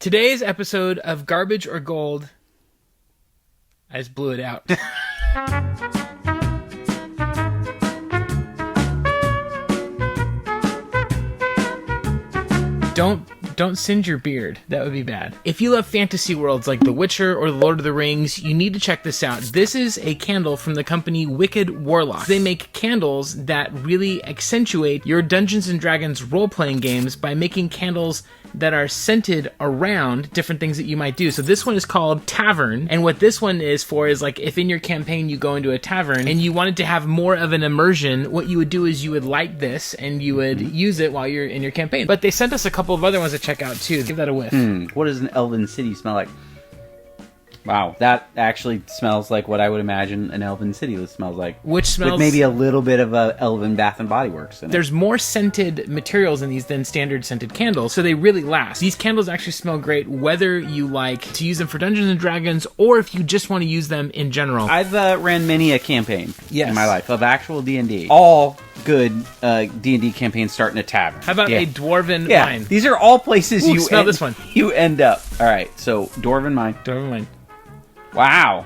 Today's episode of Garbage or Gold, I just blew it out. Don't singe your beard. That would be bad. If you love fantasy worlds like The Witcher or The Lord of the Rings, you need to check this out. This is a candle from the company Wicked Warlock. They make candles that really accentuate your Dungeons & Dragons role-playing games by making candles that are scented around different things that you might do. So this one is called Tavern, and what this one is for is like if in your campaign you go into a tavern and you wanted to have more of an immersion, what you would do is you would light this and you would use it while you're in your campaign. But they sent us a couple of other ones to check out too. Give that a whiff. What does an elven city smell like? Wow, that actually smells like what I would imagine an elven city smells like. Which smells... with maybe a little bit of a elven Bath and Body Works in it. There's more scented materials in these than standard scented candles, so they really last. These candles actually smell great whether you like to use them for Dungeons & Dragons or if you just want to use them in general. I've ran many a campaign in my life of actual D&D. All good D&D campaigns start in a tavern. How about a Dwarven Mine? These are all places this one. You end up. All right, so Dwarven Mine. Dwarven Mine. Wow.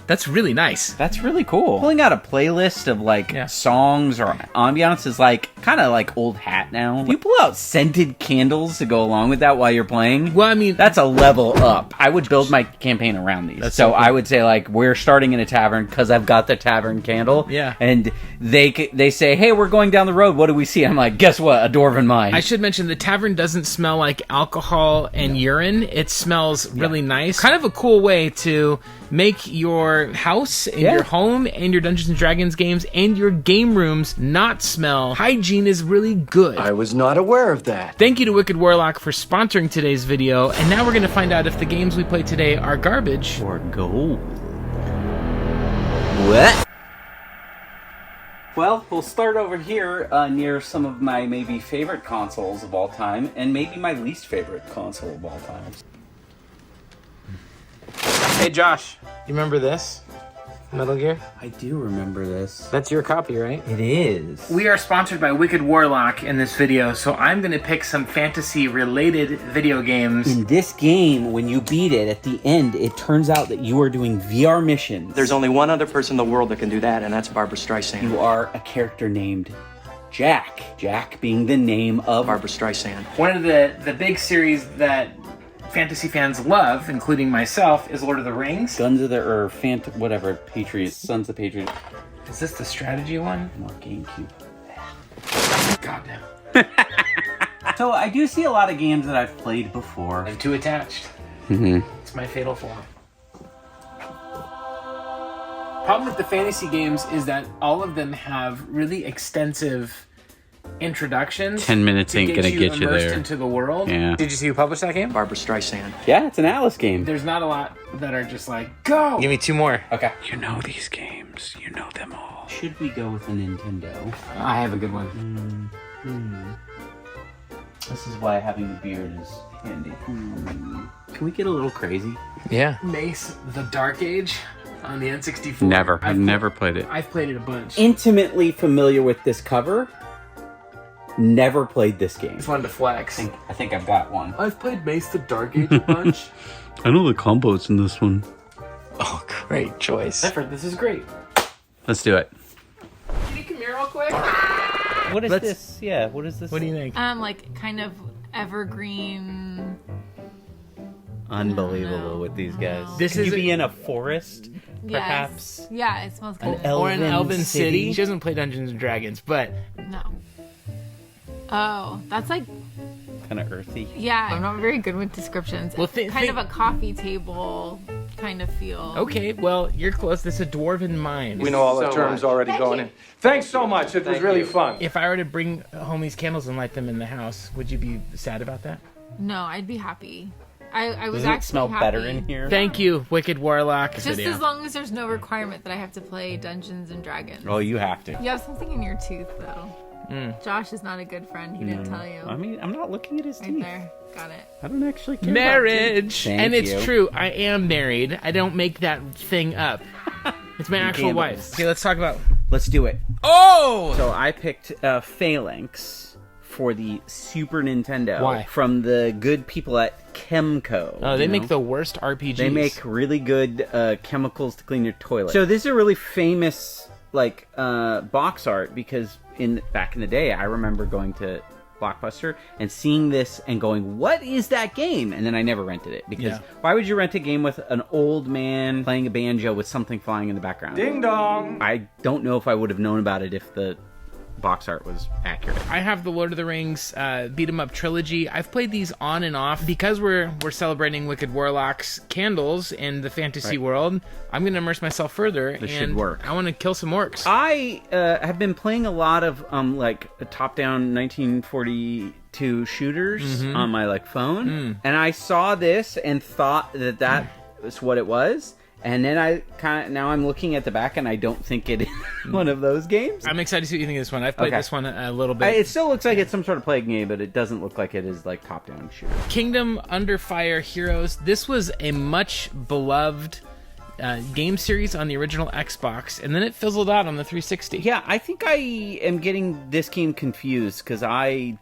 That's really nice. That's really cool. Pulling out a playlist of like songs or ambiance is like kind of like old hat now. If you pull out scented candles to go along with that while you're playing, well, I mean, that's a level up. I would build my campaign around these. So I would say like we're starting in a tavern because I've got the tavern candle. Yeah. And they say, hey, we're going down the road. What do we see? I'm like, guess what? A Dwarven Mine. I should mention the tavern doesn't smell like alcohol and urine. It smells really nice. Kind of a cool way to make your house and your home and your Dungeons & Dragons games and your game rooms not smell. Hygiene is really good. I was not aware of that. Thank you to Wicked Warlock for sponsoring today's video, and now we're going to find out if the games we play today are garbage or gold. What? Well, we'll start over here near some of my maybe favorite consoles of all time and maybe my least favorite console of all time. Hey Josh, you remember this? Metal Gear? I do remember this. That's your copy, right? It is. We are sponsored by Wicked Warlock in this video, so I'm going to pick some fantasy-related video games. In this game, when you beat it, at the end, it turns out that you are doing VR missions. There's only one other person in the world that can do that, and that's Barbara Streisand. You are a character named Jack. Jack being the name of Barbara Streisand. One of the big series that fantasy fans love, including myself, is Lord of the Rings. Sons of the Sons of Patriots. Is this the strategy one? More GameCube. Goddamn. So I do see a lot of games that I've played before. I'm too attached. It's my fatal flaw. Problem with the fantasy games is that all of them have really extensive introductions. 10 minutes ain't gonna get you immersed there. into the world. Yeah. Did you see who published that game? Barbara Streisand. Yeah, it's an Alice game. There's not a lot that are just like, go! Give me two more. Okay. You know these games. You know them all. Should we go with a Nintendo? I have a good one. This is why having a beard is handy. Can we get a little crazy? Yeah. Mace, the Dark Age on the N64. Never. I've never played it. I've played it a bunch. Intimately familiar with this cover. Never played this game. It's fun to flex. I think I've got one. I've played Mace the Dark Age a bunch. I know the combos in this one. Oh, great choice. Effort, this is great. Let's do it. Can you come here real quick? What is this? Yeah, what is this? What do you think? Like kind of evergreen. Unbelievable with these guys. This Could is you be in a forest, perhaps? Yes. Yeah, it smells kind of. Or an Elven City. She doesn't play Dungeons and Dragons, but No. Oh, that's like, Kind of earthy. yeah, I'm not very good with descriptions. Well, It's kind of a coffee table kind of feel. okay, well, you're close. This is a Dwarven Mine. We know all the terms already going in. Thanks so much. It was really fun. If I were to bring home these candles and light them in the house, would you be sad about that? No, I'd be happy. I was Does it actually smell happy. better in here? Thank you, Wicked Warlock. Just as long as there's no requirement that I have to play Dungeons and Dragons. Oh, you have to. You have something in your tooth, though. Josh is not a good friend. He didn't tell you. I mean, I'm not looking at his Right teeth. there. Got it. I don't actually care Marriage! about And it's you. true, I am married. I don't make that thing up. It's my actual gamble. wife. Okay, let's talk about... Let's do it. Oh! So I picked Phalanx for the Super Nintendo. Why? From the good people at Chemco. Oh, they make the worst RPGs. They make really good chemicals to clean your toilet. So this is a really famous box art because back in the day, I remember going to Blockbuster and seeing this and going, what is that game? And then I never rented it because why would you rent a game with an old man playing a banjo with something flying in the background? Ding dong. I don't know if I would have known about it if the box art was accurate. I have the Lord of the Rings beat 'em up trilogy. I've played these on and off because we're celebrating Wicked Warlock's candles in the fantasy world. I'm going to immerse myself further. This should work. I want to kill some orcs. I have been playing a lot of top-down 1942 shooters on my phone, and I saw this and thought that was what it was. And then now I'm looking at the back, and I don't think it is one of those games. I'm excited to see what you think of this one. I've played this one a little bit. It still looks like it's some sort of plague game, but it doesn't look like it is top-down shooter. Kingdom Under Fire Heroes. This was a much beloved game series on the original Xbox, and then it fizzled out on the 360. Yeah, I think I am getting this game confused because I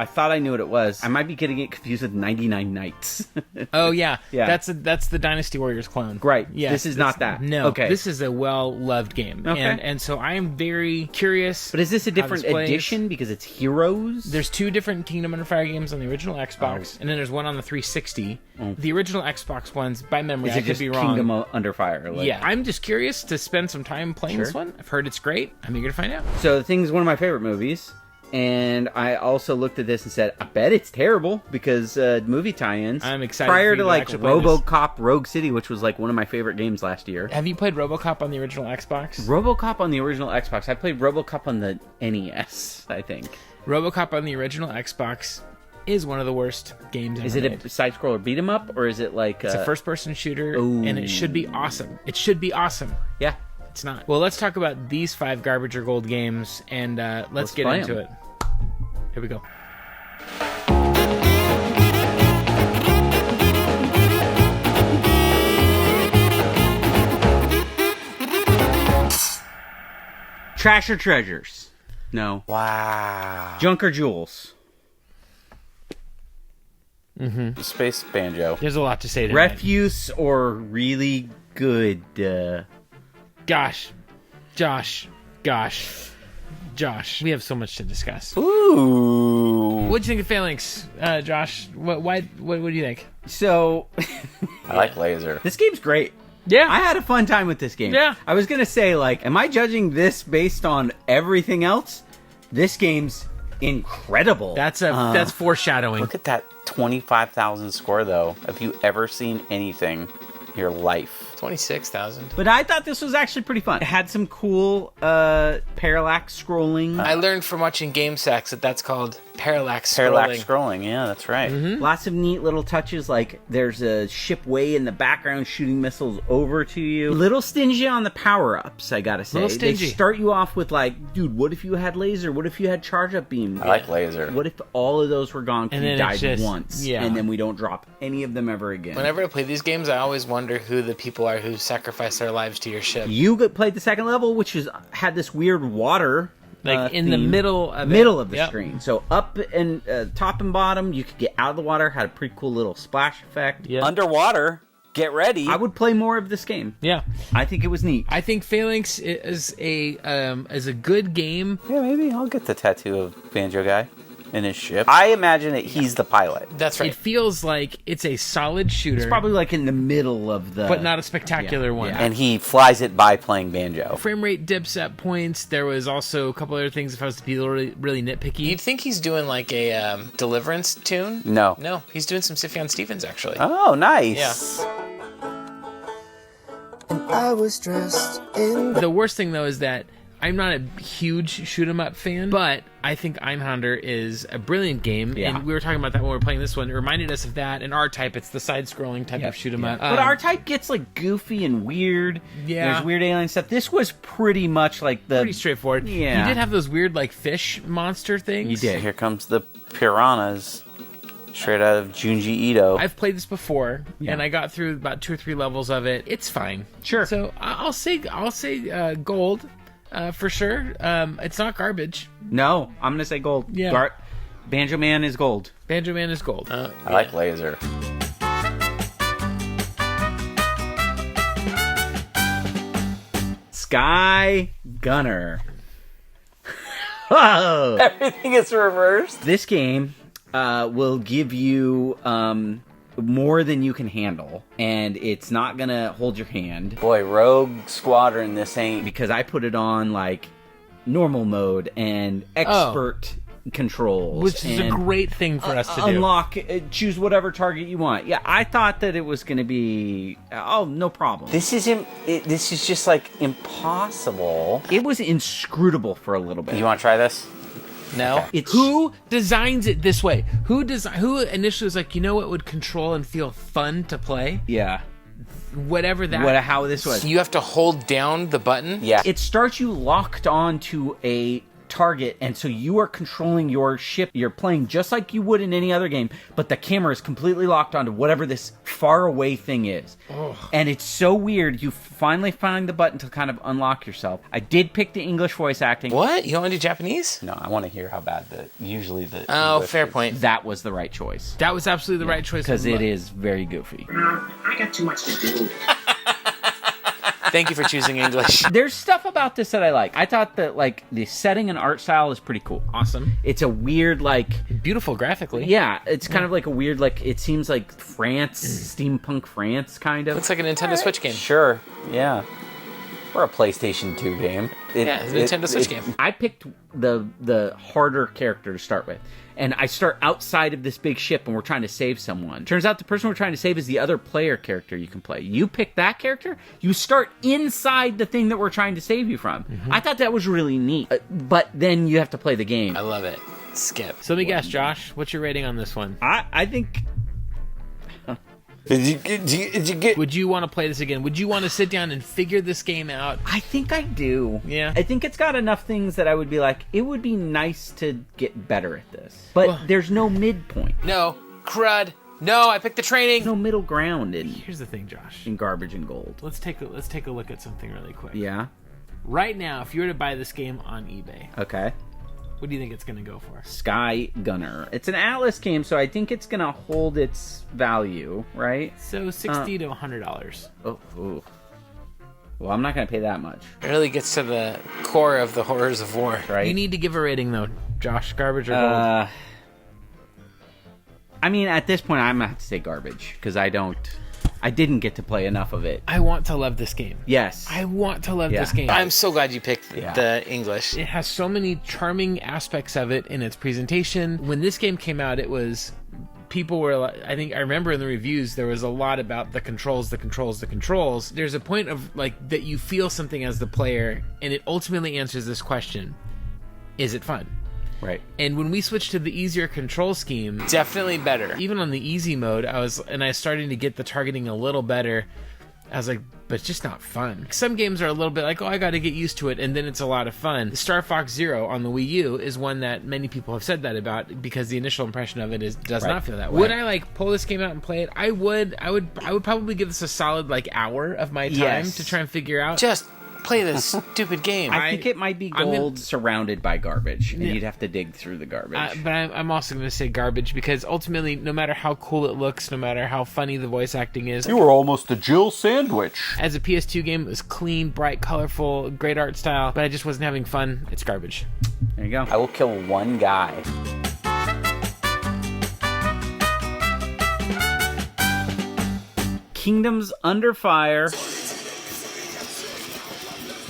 thought I knew what it was. I might be getting it confused with 99 Nights. Oh, yeah. That's the Dynasty Warriors clone. Right. Yes, this is not that. No. Okay. This is a well-loved game. Okay. And so I am very curious. But is this a different edition because it's Heroes? There's 2 different Kingdom Under Fire games on the original Xbox, and then there's one on the 360. The original Xbox ones, by memory, I could be wrong. Kingdom Under Fire? Yeah. I'm just curious to spend some time playing this one. I've heard it's great. I'm eager to find out. So The Thing is one of my favorite movies. And I also looked at this and said, I bet it's terrible because movie tie-ins. I'm excited. Prior to RoboCop Rogue City, which was one of my favorite games last year. Have you played RoboCop on the original Xbox? RoboCop on the original Xbox. I played RoboCop on the NES, I think. RoboCop on the original Xbox is one of the worst games ever made. Is it a side-scroller beat-em-up, or is it It's a first-person shooter, and it should be awesome. It should be awesome. Yeah. It's not. Well, let's talk about these 5 garbage or gold games, and let's get into it. Here we go. Trash or treasures? No. Wow. Junk or jewels? Space banjo. There's a lot to say tonight. Refuse or really good? Josh. We have so much to discuss. Ooh. What'd you think of Failinks, Josh? What do you think? So, I like laser. this game's great. Yeah. I had a fun time with this game. Yeah. I was going to say, am I judging this based on everything else? This game's incredible. That's foreshadowing. Look at that 25,000 score, though. Have you ever seen anything in your life? 26,000. But I thought this was actually pretty fun. It had some cool parallax scrolling. I learned from watching Game Sacks that's called parallax scrolling. Parallax scrolling, yeah, that's right. Lots of neat little touches, there's a ship way in the background shooting missiles over to you. A little stingy on the power-ups, I gotta say. Little stingy. They start you off with dude, what if you had laser? What if you had charge-up beam? I like laser. What if all of those were gone because you died once? Yeah. And then we don't drop any of them ever again. Whenever I play these games, I always wonder who the people are who sacrifice their lives to your ship. You played the second level, which had this weird water... in the middle of the screen. So up and top and bottom, you could get out of the water. Had a pretty cool little splash effect. Yeah. Underwater, get ready. I would play more of this game. Yeah. I think it was neat. I think Phalanx is a good game. Yeah, maybe I'll get the tattoo of Banjo Guy in his ship. I imagine that he's the pilot. That's right. It feels like it's a solid shooter. It's probably in the middle of the... But not a spectacular one. Yeah. And he flies it by playing banjo. Frame rate dips at points. There was also a couple other things if I was to be really nitpicky. You'd think he's doing a Deliverance tune? No. No, he's doing some Sufjan Stevens, actually. Oh, nice. Yeah. And I was dressed in... The worst thing, though, is that I'm not a huge shoot-'em-up fan, but I think Einhander is a brilliant game, and we were talking about that when we were playing this one. It reminded us of that. In R-Type, it's the side-scrolling type of shoot-'em-up. But R-Type gets goofy and weird. Yeah. There's weird alien stuff. This was pretty much pretty straightforward. Yeah. You did have those weird fish monster things. You did. Here comes the piranhas. Straight out of Junji Ito. I've played this before, and I got through about 2 or 3 levels of it. It's fine. Sure. So I'll say gold. For sure. It's not garbage. No, I'm going to say gold. Yeah. Banjo Man is gold. Banjo Man is gold. I like laser. Sky Gunner. Whoa! Everything is reversed. This game will give you more than you can handle, and it's not gonna hold your hand. Boy, Rogue Squadron, this ain't... Because I put it on, like, normal mode and expert controls. Which is a great thing for us to do. Unlock, choose whatever target you want. Yeah, I thought that it was gonna be... no problem. This is just, like, impossible. It was inscrutable for a little bit. You want to try this? No. It's Who designs it this way? Who initially was like, you know what would control and feel fun to play? Yeah. Whatever that. How this was. You have to hold down the button? Yeah. It starts you locked onto a target, and so you are controlling your ship. You're playing just like you would in any other game, but the camera is completely locked onto whatever this far away thing is. And it's so weird. You finally find the button to kind of unlock yourself. I did pick the English voice acting. What? You don't want to do Japanese? No, I want to hear how bad usually the... Oh, English fair is. point. That was the right choice. That was absolutely the right choice. Because it is very goofy. I got too much to do. Thank you for choosing English. There's stuff about this that I like. I thought that, like, the setting and art style is pretty cool. Awesome. It's a weird, like... Beautiful graphically. Yeah, it's kind of like a weird, like, it seems like France, steampunk France, kind of. Looks like a Nintendo Switch game. Sure, yeah. Or a PlayStation 2 game. Yeah, it's a Nintendo Switch game. I picked the harder character to start with. And I start outside of this big ship and we're trying to save someone. Turns out the person we're trying to save is the other player character you can play. You pick that character, you start inside the thing that we're trying to save you from. I thought that was really neat. But then you have to play the game. I love it. Skip. So let me guess, Josh, what's your rating on this one? I think... Did you get... Would you want to play this again? Would you want to sit down and figure this game out? I think I do. Yeah. I think it's got enough things that I would be like, it would be nice to get better at this. But there's no midpoint. No. Crud. No, I picked the training. No middle ground in Here's the thing, Josh. garbage and gold. Let's take a look at something really quick. Yeah. Right now, if you were to buy this game on eBay, Okay. what do you think it's going to go for? Sky Gunner. It's an Atlas game, so I think it's going to hold its value, right? So $60 to $100. Oh, ooh. Well, I'm not going to pay that much, It really gets to the core of the horrors of war. right? You need to give a rating though, Josh. Garbage or gold? I mean, at this point, I'm going to have to say garbage, because I didn't get to play enough of it. I want to love this game. Yes. I want to love Yeah. this game. I'm so glad you picked Yeah. the English. It has so many charming aspects of it in its presentation. When this game came out, it was... People were, I think, I remember in the reviews, there was a lot about the controls. There's a point of, like, that you feel something as the player, and it ultimately answers this question. Is it fun? Right. And when we switched to the easier control scheme, Definitely better. even on the easy mode, I was starting to get the targeting a little better. I was like, but it's just not fun. Some games are a little bit like, oh, I got to get used to it, and then it's a lot of fun. Star Fox Zero on the Wii U is one that many people have said that about, because the initial impression of it does not feel that way. Would I like pull this game out and play it? I would probably give this a solid like hour of my time Yes. to try and figure out. Just play this stupid game. I think it might be I'm gonna- gold surrounded by garbage, and you'd have to dig through the garbage. But I'm also going to say garbage, because ultimately, no matter how cool it looks, no matter how funny the voice acting is, You were almost a Jill sandwich. as a PS2 game, it was clean, bright, colorful, great art style, but I just wasn't having fun. It's garbage. There you go. I will kill one guy. Kingdoms Under Fire.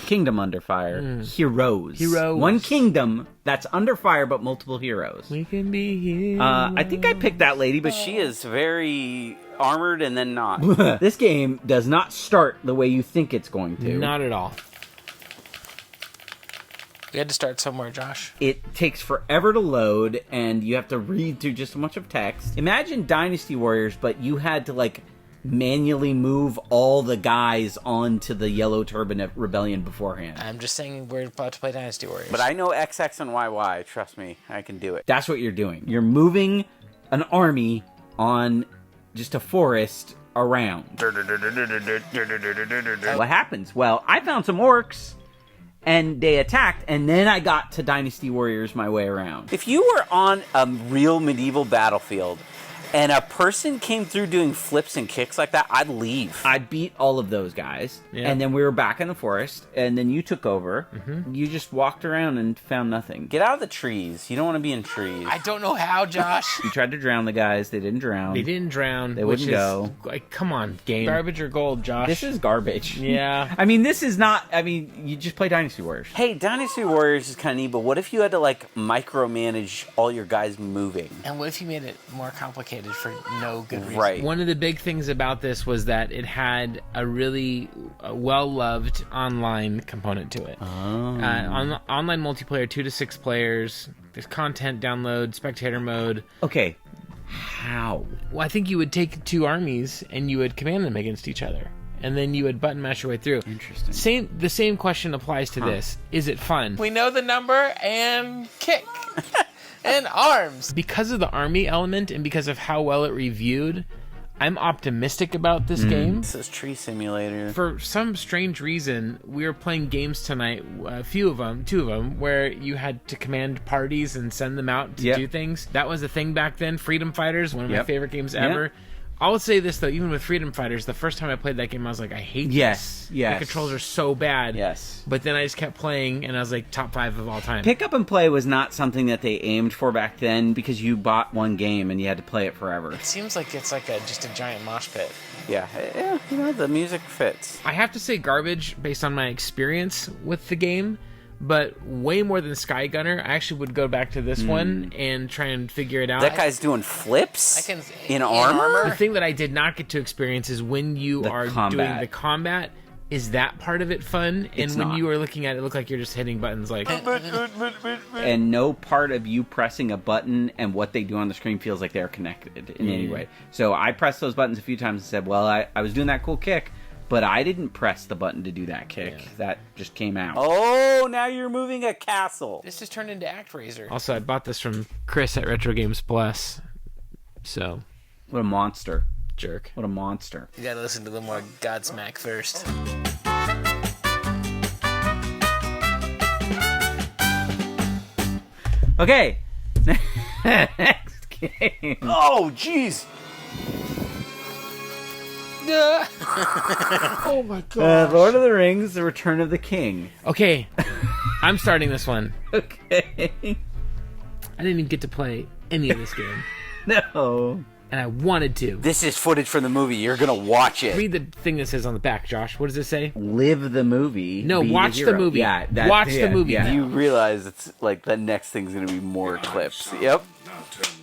Kingdom Under Fire. Heroes. One kingdom that's under fire, but multiple heroes. We can be here. I think I picked that lady, but She is very armored and then not. this game does not start the way you think it's going to. Not at all. We had to start somewhere, Josh. It takes forever to load, and you have to read through just a bunch of text. Imagine Dynasty Warriors, but you had to, like, manually move all the guys onto the Yellow Turban Rebellion beforehand. I'm just saying we're about to play Dynasty Warriors. But I know XX and YY. Trust me, I can do it. That's what you're doing. You're moving an army on just a forest around. What happens? Well, I found some orcs, and they attacked, and then I got to Dynasty Warriors my way around. If you were on a real medieval battlefield and a person came through doing flips and kicks like that, I'd leave. I beat all of those guys, and then we were back in the forest, and then you took over. You just walked around and found nothing. Get out of the trees. You don't want to be in trees. I don't know how, Josh. You tried to drown the guys. They didn't drown. They didn't drown. They wouldn't go. Like, come on, game. Garbage or gold, Josh? This is garbage. Yeah. I mean, this is not... I mean, you just play Dynasty Warriors. Hey, Dynasty Warriors is kind of neat, but what if you had to, like, micromanage all your guys moving? And what if you made it more complicated for no good reason? Right. One of the big things about this was that it had a really well-loved online component to it. Online multiplayer, 2 to 6 players. There's content download, spectator mode. Okay. How? Well, I think you would take 2 armies and you would command them against each other. And then you would button mash your way through. Interesting. The same question applies to this. Is it fun? We know the number and kick. And arms. Because of the army element and because of how well it reviewed, I'm optimistic about this game. This is Tree Simulator. For some strange reason, we were playing games tonight, two of them, where you had to command parties and send them out to do things. That was a thing back then. Freedom Fighters, one of my favorite games ever. I will say this, though, even with Freedom Fighters, the first time I played that game, I was like, I hate this. The controls are so bad. But then I just kept playing, and I was like, top 5 of all time. Pick up and play was not something that they aimed for back then because you bought one game and you had to play it forever. It seems like it's like just a giant mosh pit. Yeah, you know, the music fits. I have to say garbage based on my experience with the game. But way more than Sky Gunner, I actually would go back to this one and try and figure it out. That guy's doing flips in armor? The thing that I did not get to experience is when you are doing the combat. Is that part of it fun? And when you are looking at it, it looked like you're just hitting buttons like... And no part of you pressing a button and what they do on the screen feels like they're connected in any way. So I pressed those buttons a few times and said, well, I was doing that cool kick, but I didn't press the button to do that kick. That just came out. Oh, now you're moving a castle. This just turned into ActRaiser. Also, I bought this from Chris at Retro Games Plus. So... What a monster. Jerk. What a monster. You gotta listen to the more Godsmack first. Okay. Next game. Oh, jeez. Oh my god. Lord of the Rings, The Return of the King. Okay. I'm starting this one. Okay. I didn't even get to play any of this game. No. And I wanted to. This is footage from the movie. You're gonna watch it. Read the thing that says on the back, Josh. What does it say? Live the movie. No, watch the movie. Yeah, watch the movie. Yeah. You realize it's like the next thing's gonna be more clips. Yep.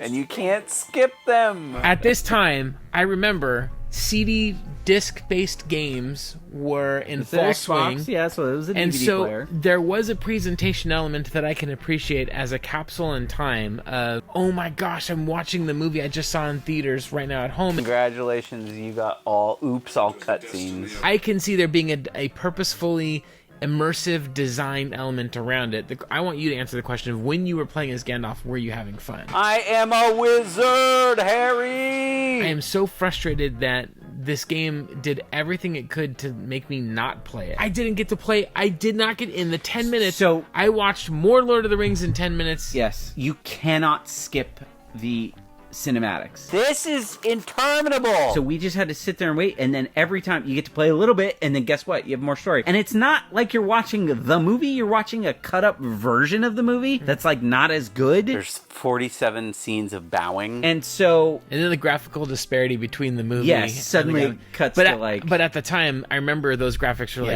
And you can't skip them. At this time, I remember CD disc-based games were in full swing. Yeah, so it was a DVD and so player. there was a presentation element that I can appreciate as a capsule in time of, oh my gosh, I'm watching the movie I just saw in theaters right now at home. Congratulations, you got all cutscenes. I can see there being a purposefully immersive design element around it. I want you to answer the question of when you were playing as Gandalf, were you having fun? I am a wizard, Harry! I am so frustrated that this game did everything it could to make me not play it. I didn't get to play. I did not get in the 10 minutes. So I watched more Lord of the Rings in 10 minutes. Yes. You cannot skip the cinematics. This is interminable. So we just had to sit there and wait, and then every time you get to play a little bit, and then guess what? You have more story. And it's not like you're watching the movie, you're watching a cut-up version of the movie that's like not as good. There's 47 scenes of bowing. And so... And then the graphical disparity between the movie. Yes, suddenly it cuts to like... But at the time, I remember those graphics were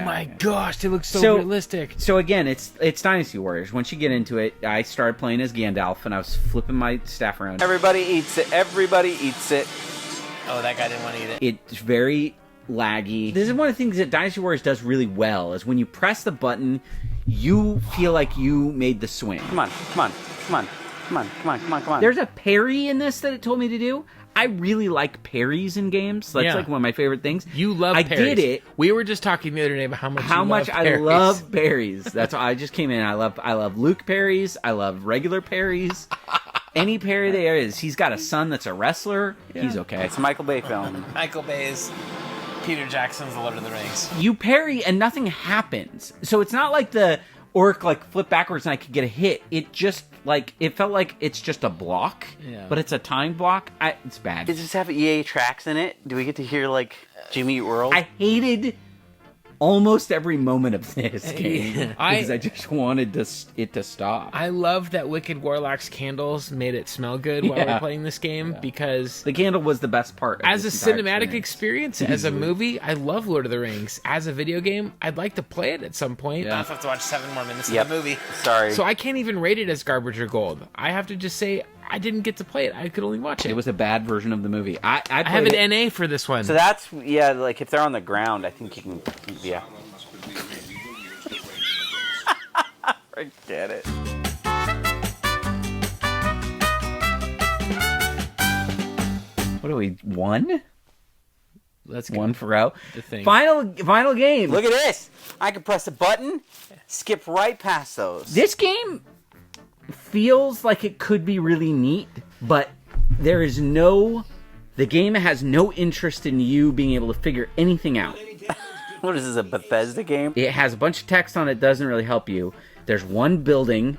my gosh, they look so realistic. So again, it's Dynasty Warriors. Once you get into it, I started playing as Gandalf, and I was flipping my staff around. Everybody eats it. Everybody eats it. Oh, that guy didn't want to eat it. It's very laggy. This is one of the things that Dynasty Warriors does really well, is when you press the button, you feel like you made the swing. Come on, come on, come on, come on, come on, come on, come on. There's a parry in this that it told me to do. I really like parries in games. That's like one of my favorite things. You love parries. I did it. We were just talking the other day about how much I love parries. That's why I just came in. I love Luke parries. I love regular parries. Any parry there is. He's got a son that's a wrestler. Yeah. He's okay. It's a Michael Bay film. Michael Bay's. Peter Jackson's The Lord of the Rings. You parry and nothing happens. So it's not like the orc like flip backwards and I could get a hit. It just like it felt like it's just a block, but it's a timed block. It's bad. Does this have EA tracks in it? Do we get to hear like Jimmy Eat World? I hated almost every moment of this game because I just wanted it to stop. I love that Wicked Warlock's candles made it smell good while we're playing this game because the candle was the best part. As a cinematic experience, as a movie, I love Lord of the Rings. As a video game, I'd like to play it at some point. I'll have to watch 7 more minutes of the movie. Sorry. So I can't even rate it as garbage or gold. I have to just say I didn't get to play it. I could only watch it. It was a bad version of the movie. I have an NA for this one. So that's, like if they're on the ground, I think you can, Forget it. What are we, 1? Let's go. 1 for out. The thing. Final game. Look at this. I can press a button, skip right past those. This game feels like it could be really neat, but the game has no interest in you being able to figure anything out. What is this, a Bethesda game? It has a bunch of text on it, doesn't really help you. There's one building.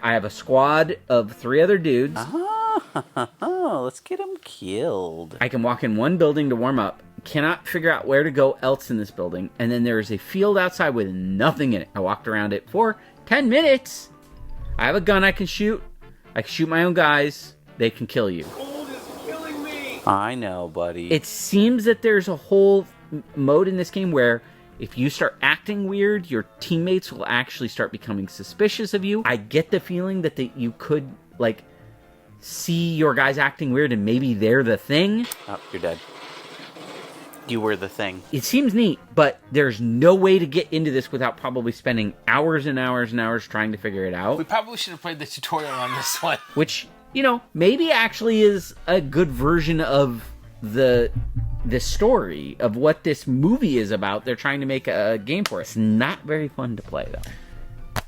I have a squad of 3 other dudes. Oh, let's get them killed. I can walk in one building to warm up. Cannot figure out where to go else in this building. And then there is a field outside with nothing in it. I walked around it for 10 minutes. I have a gun I can shoot. I can shoot my own guys. They can kill you. Cold is killing me. I know, buddy. It seems that there's a whole mode in this game where if you start acting weird, your teammates will actually start becoming suspicious of you. I get the feeling that you could, like, see your guys acting weird and maybe they're the thing. Oh, you're dead. You were the thing. It seems neat, but there's no way to get into this without probably spending hours and hours and hours trying to figure it out. We probably should have played the tutorial on this one. Which, maybe actually is a good version of the story of what this movie is about. They're trying to make a game for us. Not very fun to play, though.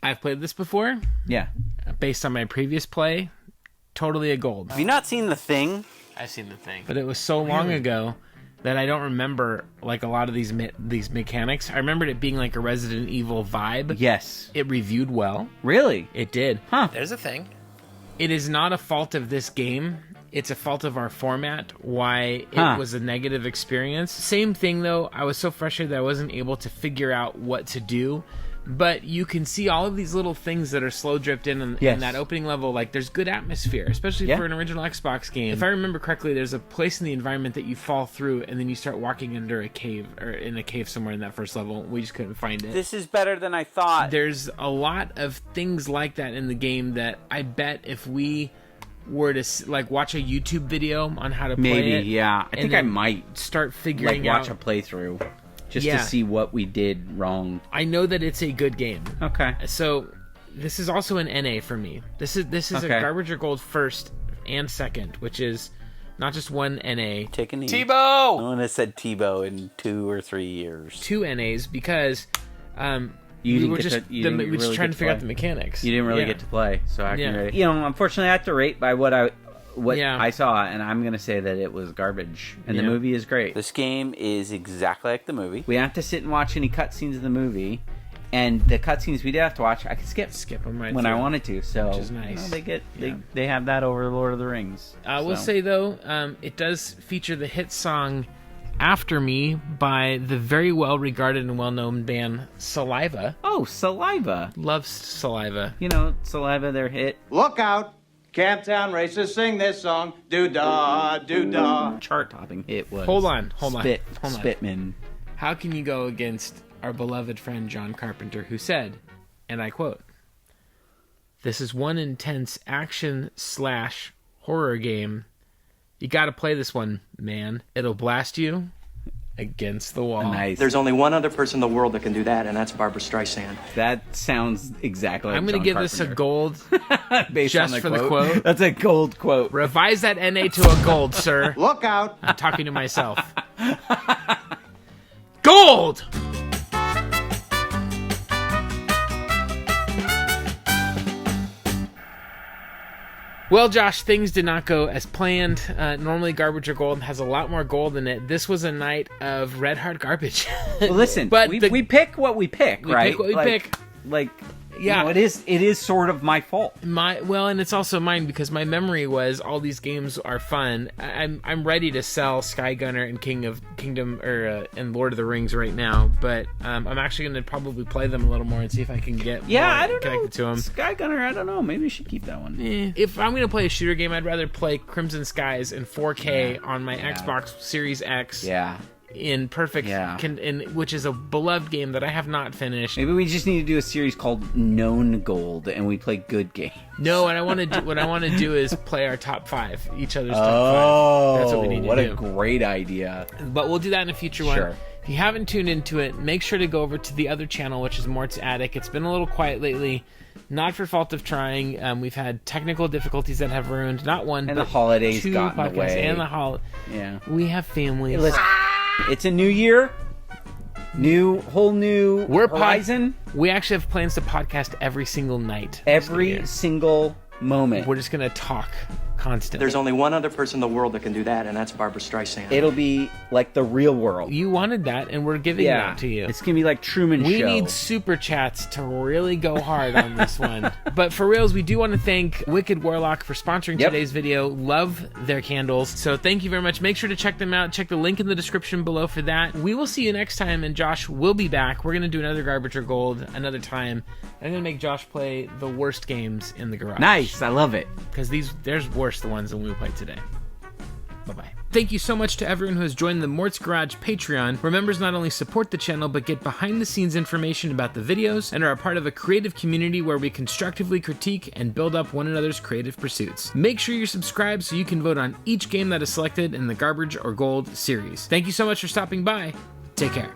I've played this before. Yeah. Based on my previous play, totally a gold. Have you not seen The Thing? I've seen The Thing. But it was so long ago that I don't remember like a lot of these mechanics. I remembered it being like a Resident Evil vibe. Yes. It reviewed well. Really? It did. Huh. There's a thing. It is not a fault of this game. It's a fault of our format, why it was a negative experience. Same thing, though. I was so frustrated that I wasn't able to figure out what to do. But you can see all of these little things that are slow dripped in that opening level. Like, there's good atmosphere, especially for an original Xbox game. If I remember correctly, there's a place in the environment that you fall through, and then you start walking under a cave, or in a cave somewhere in that first level. We just couldn't find it. This is better than I thought. There's a lot of things like that in the game that I bet if we were to like watch a YouTube video on how to play it, I think I might start figuring watch out a playthrough just to see what we did wrong. I know that it's a good game. Okay. So this is also an NA for me. This is a garbage or gold first and second, which is not just one NA. Take a knee. Tebow! No one has said Tebow in 2 or 3 years. 2 NAs because we were just trying to figure out the mechanics. You didn't really get to play, so I can rate it. Unfortunately, I have to rate by what I saw, and I'm going to say that it was garbage. And the movie is great. This game is exactly like the movie. We don't have to sit and watch any cutscenes of the movie, and the cutscenes we did have to watch, I could skip them when I wanted to. So which is nice. They have that over Lord of the Rings. I will say though, it does feature the hit song "After Me" by the very well regarded and well known band Saliva. Oh, Saliva! Loves Saliva. Saliva, their hit. Look out! Camptown racers sing this song. Do-da, do-da. Chart-topping hit was. Hold on. Spitman. How can you go against our beloved friend John Carpenter, who said, and I quote, "This is one intense action/horror game. You gotta play this one, man. It'll blast you against the wall." Nice. There's only one other person in the world that can do that, and that's Barbara Streisand. That sounds exactly like I'm going to give this a gold based just on for the quote. That's a gold quote. Revise that NA to a gold, sir. Look out! I'm talking to myself. Gold! Well, Josh, things did not go as planned. Normally, Garbage or Gold has a lot more gold in it. This was a night of red hard garbage. Well, listen, but we pick what we pick, right? We pick what we pick. Like, yeah, you know, it is sort of my fault. And it's also mine because my memory was all these games are fun. I'm ready to sell Skygunner and and Lord of the Rings right now, but I'm actually going to probably play them a little more and see if I can get I don't connected know. to them. Skygunner, I don't know. Maybe I should keep that one. If I'm going to play a shooter game, I'd rather play Crimson Skies in 4K on my Xbox Series X. Yeah. In perfect, which is a beloved game that I have not finished. Maybe we just need to do a series called Known Gold, and we play good games. No, what I want to do is play our top 5, each other's top 5. That's what we need to do. What a great idea! But we'll do that in a future one. Sure. If you haven't tuned into it, make sure to go over to the other channel, which is Mort's Attic. It's been a little quiet lately. Not for fault of trying. We've had technical difficulties that have ruined not one, and but the holidays 2 got in the way. And the holiday. Yeah, we have families. It's a new year, whole new horizon. We actually have plans to podcast every single night. Every single moment. We're just going to talk constantly. There's only one other person in the world that can do that, and that's Barbara Streisand. It'll be like the real world. You wanted that, and we're giving that to you. It's going to be like Truman Show. We need super chats to really go hard on this one. But for reals, we do want to thank Wicked Warlock for sponsoring today's video. Love their candles. So thank you very much. Make sure to check them out. Check the link in the description below for that. We will see you next time, and Josh will be back. We're going to do another Garbage or Gold another time. I'm going to make Josh play the worst games in the garage. Nice. I love it. Because there's worse the ones than we played today. Bye-bye. Thank you so much to everyone who has joined the Mort's Garage Patreon, where members not only support the channel, but get behind-the-scenes information about the videos, and are a part of a creative community where we constructively critique and build up one another's creative pursuits. Make sure you're subscribed so you can vote on each game that is selected in the Garbage or Gold series. Thank you so much for stopping by. Take care.